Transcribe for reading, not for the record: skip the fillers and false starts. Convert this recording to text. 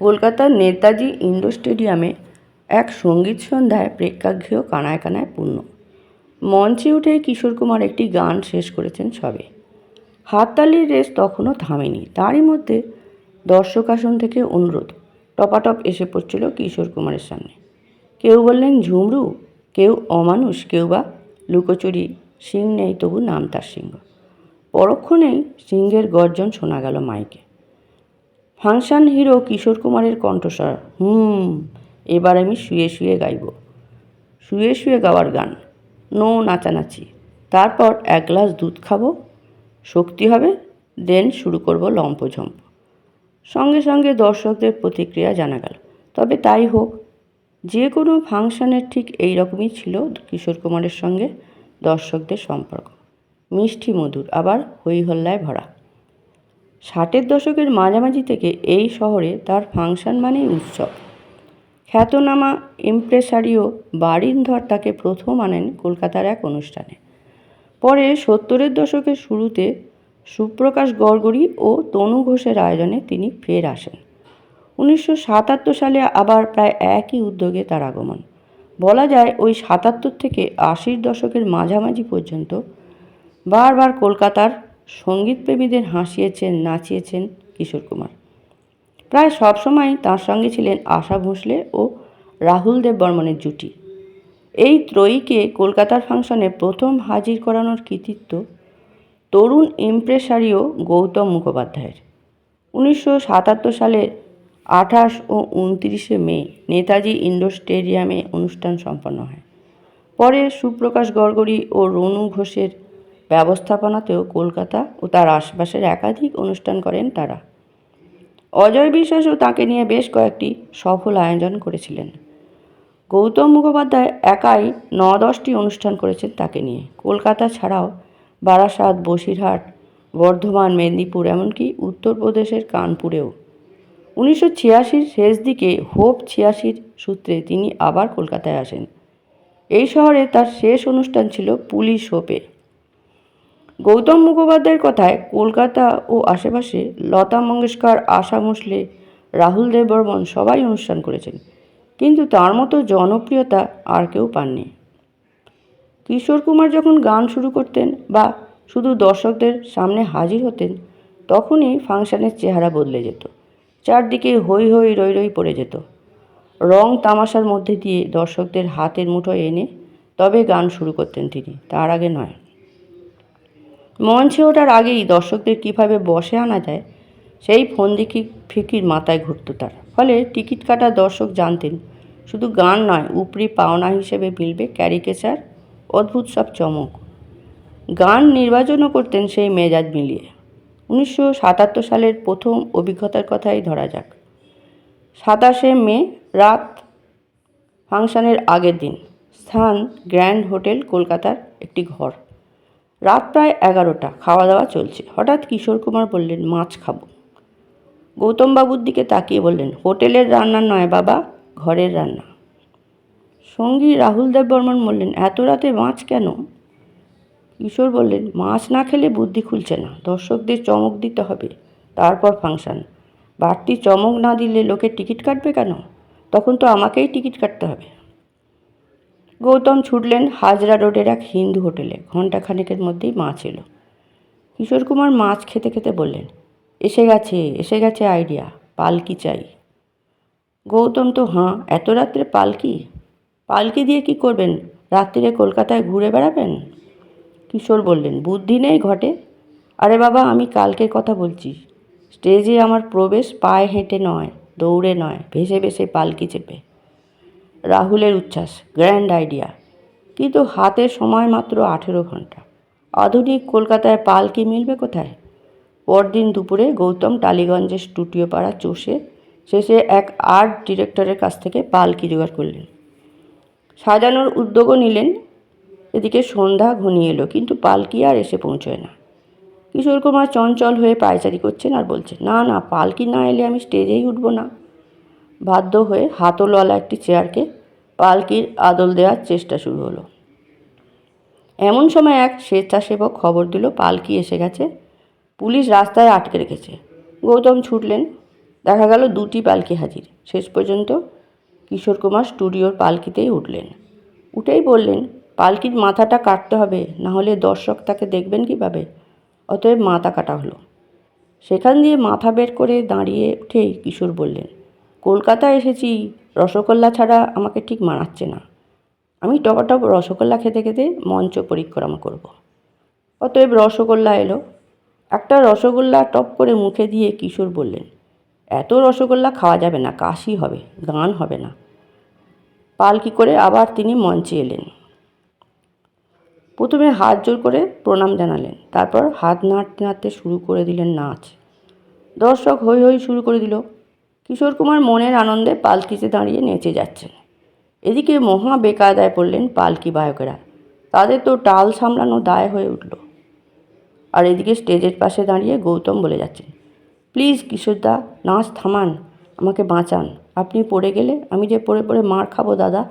কলকাতার নেতাজি ইন্ডোর স্টেডিয়ামে এক সঙ্গীত সন্ধ্যায় প্রেক্ষাগৃহ কানায় কানায় পূর্ণ। মঞ্চে উঠে কিশোর কুমার একটি গান শেষ করেছেন সবে। হাততালির রেস তখনও থামেনি। তারই মধ্যে দর্শক আসন থেকে অনুরোধ টপাটপ এসে পড়ছিল কিশোর কুমারের সামনে। কেউ বললেন ঝুমরু, কেউ অমানুষ, কেউ বা লুকোচুরি। সিং নেই, তবু নাম তার সিংহ। পরক্ষণেই সিংহের গর্জন শোনা গেল মাইকে। ফাংশন হিরো কিশোর কুমারের কণ্ঠস্বর, এবার আমি শুয়ে শুয়ে গাইব। শুয়ে শুয়ে গাওয়ার গান, নো নাচানাচি। তারপর এক গ্লাস দুধ খাবো, শক্তি হবে, দেন শুরু করব লম্পঝম্প। সঙ্গে সঙ্গে দর্শকদের প্রতিক্রিয়া জানা গেল। তবে তাই হোক, যে কোনো ফাংশনের ঠিক এই রকমই ছিল কিশোর কুমারের সঙ্গে দর্শকদের সম্পর্ক। মিষ্টি মধুর, আবার হইহল্লায় ভরা। 60-এর দশকের মাঝামাঝি থেকে এই শহরে তার ফাংশন মানেই উৎসব। খ্যাতনামা ইমপ্রেসারিও বারিন্ধর তাকে প্রথম আনেন কলকাতার এক অনুষ্ঠানে। পরে 70-এর দশকের শুরুতে সুপ্রকাশ গড়গড়ি ও তনু ঘোষের আয়োজনে তিনি ফের আসেন। 1977 সালে আবার প্রায় একই উদ্যোগে তার আগমন। বলা যায় ওই 77 থেকে 80-র দশকের মাঝামাঝি পর্যন্ত বারবার কলকাতার সঙ্গীতপ্রেমীদের হাসিয়েছেন, নাচিয়েছেন কিশোর কুমার। প্রায় সবসময় তাঁর সঙ্গে ছিলেন আশা ভোঁসলে ও রাহুল দেব বর্মনের জুটি। এই ত্রয়ীকে কলকাতার ফাংশনে প্রথম হাজির করানোর কৃতিত্ব তরুণ ইমপ্রেসারিও গৌতম মুখোপাধ্যায়ের। 1977 সালে 28 ও 29 মে নেতাজি ইন্ডোর স্টেডিয়ামে অনুষ্ঠান সম্পন্ন হয়। পরে সুপ্রকাশ গড়গড়ি ও রনু ঘোষের ব্যবস্থাপনাতেও কলকাতা ও তার আশপাশের একাধিক অনুষ্ঠান করেন তারা। অজয় বিশ্বাসও তাকে নিয়ে বেশ কয়েকটি সফল আয়োজন করেছিলেন। গৌতম মুখোপাধ্যায় একাই 9-10টি অনুষ্ঠান করেছেন তাকে নিয়ে। কলকাতা ছাড়াও বারাসাত, বসিরহাট, বর্ধমান, মেদিনীপুর, এমনকি উত্তরপ্রদেশের কানপুরেও। 1986-র শেষ দিকে হোপ 86-র সূত্রে তিনি আবার কলকাতায় আসেন। এই শহরে তার শেষ অনুষ্ঠান ছিল পুলিশ হোপে। গৌতম মুখোপাধ্যায়ের কথায় কলকাতা ও আশেপাশে লতা মঙ্গেশকর, আশা ভোঁসলে, রাহুল দেব বর্মন সবাই অনুষ্ঠান করেছেন, কিন্তু তার মতো জনপ্রিয়তা আর কেউ পাননি। কিশোর কুমার যখন গান শুরু করতেন বা শুধু দর্শকদের সামনে হাজির হতেন, তখনই ফাংশনের চেহারা বদলে যেত। চারদিকে হই হই রই রই পড়ে যেত। রং তামাশার মধ্যে দিয়ে দর্শকদের হাতের মুঠোয় এনে তবে গান শুরু করতেন তিনি, তার আগে নয়। মঞ্চে ওঠার আগেই দর্শকদের কীভাবে বসে আনা যায় সেই ফন্দি ফিকির মাথায় ঘুরত তার। ফলে টিকিট কাটা দর্শক জানতেন শুধু গান নয়, উপরি পাওনা হিসেবে মিলবে ক্যারিকেচার, অদ্ভুত সব চমক। গান নির্বাচনও করতেন সেই মেজাজ মিলিয়ে। 1977 সালের প্রথম অভিজ্ঞতার কথাই ধরা যাক। 27 মে রাত, ফাংশনের আগের দিন। স্থান গ্র্যান্ড হোটেল, কলকাতার একটি ঘর। রাত প্রায় 11টা, খাওয়া দাওয়া চলছে। হঠাৎ কিশোর কুমার বললেন, মাছ খাবো। গৌতমবাবুর দিকে তাকিয়ে বললেন, হোটেলের রান্না নয় বাবা, ঘরের রান্না। সঙ্গী রাহুল দেব বর্মন বললেন, এত রাতে মাছ কেন? কিশোর বললেন, মাছ না খেলে বুদ্ধি খুলছে না, দর্শকদের চমক দিতে হবে, তারপর ফাংশন। বাড়তি চমক না দিলে লোকে টিকিট কাটবে কেন? তখন তো আমাকেই টিকিট কাটতে হবে। গৌতম ছুটলেন হাজরা রোডের এক হিন্দু হোটেলে। ঘণ্টাখানেকের মধ্যেই মাছ এলো। কিশোর কুমার মাছ খেতে খেতে বললেন, এসে গেছে আইডিয়া, পালকি চাই। গৌতম তো হাঁ, এত রাত্রে পালকি? পালকি দিয়ে কি করবেন? রাত্রিরে কলকাতায় ঘুরে বেড়াবেন? কিশোর বললেন, বুদ্ধি নেই ঘটে? আরে বাবা, আমি কালকের কথা বলছি। স্টেজে আমার প্রবেশ পায়ে হেঁটে নয়, দৌড়ে নয়, ভেসে ভেসে পালকি চেপে। রাহুলের উচ্ছ্বাস, গ্র্যান্ড আইডিয়া, কিন্তু হাতে সময় মাত্র 18 ঘন্টা। আধুনিক কলকাতায় পালকি মিলবে কোথায়? পরদিন দুপুরে গৌতম টালিগঞ্জের স্টুডিও পাড়া চষে শেষে এক আর্ট ডিরেক্টরের কাছ থেকে পালকি জোগাড় করলেন। সাজানোর উদ্যোগও নিলেন। এদিকে সন্ধ্যা ঘনিয়ে এলো, কিন্তু পালকি আর এসে পৌঁছয় না। কিশোর কুমার চঞ্চল হয়ে পায়চারি করছেন আর বলছেন, না পালকি না এলে আমি স্টেজেই উঠব না। বাধ্য হয়ে হাতলওয়ালা একটি চেয়ারকে পালকির আদল দেওয়ার চেষ্টা শুরু হলো। এমন সময় এক স্বেচ্ছাসেবক খবর দিল, পালকি এসে গেছে, পুলিশ রাস্তায় আটকে রেখেছে। গৌতম ছুটলেন, দেখা গেল দুটি পালকি হাজির। শেষ পর্যন্ত কিশোর কুমার স্টুডিওর পালকিতেই উঠলেন। উঠেই বললেন, পালকির মাথাটা কাটতে হবে, না হলে দর্শক তাকে দেখবেন কীভাবে? অতএব মাথা কাটা হলো। সেখান দিয়ে মাথা বের করে দাঁড়িয়ে উঠেই কিশোর বললেন, কলকাতায় এসেছি, রসগোল্লা ছাড়া আমাকে ঠিক মানাচ্ছে না। আমি টপাটপ রসগোল্লা খেতে খেতে মঞ্চ পরিক্রমা করব। অতএব রসগোল্লা এলো। একটা রসগোল্লা টপ করে মুখে দিয়ে কিশোর বললেন, এত রসগোল্লা খাওয়া যাবে না, কাশি হবে, গান হবে না। পালকি করে আবার তিনি মঞ্চে এলেন। প্রথমে হাত জোর করে প্রণাম জানালেন, তারপর হাত নাড়তে নাড়তে শুরু করে দিলেন নাচ। দর্শক হৈ হৈ শুরু করে দিল। কিশোর কুমার মনের আনন্দে পালকিতে দাঁড়িয়ে নেচে যাচ্ছেন। এদিকে মহা বেকায়দায় পড়লেন পালকি বাহকেরা। তাদের তো টাল সামলানো দায় হয়ে উঠল। আর এদিকে স্টেজের পাশে দাঁড়িয়ে গৌতম বলে যাচ্ছেন, প্লিজ কিশোরদা, নাচ থামান, আমাকে বাঁচান। আপনি পড়ে গেলে আমি যে পড়ে পড়ে মার খাবো দাদা।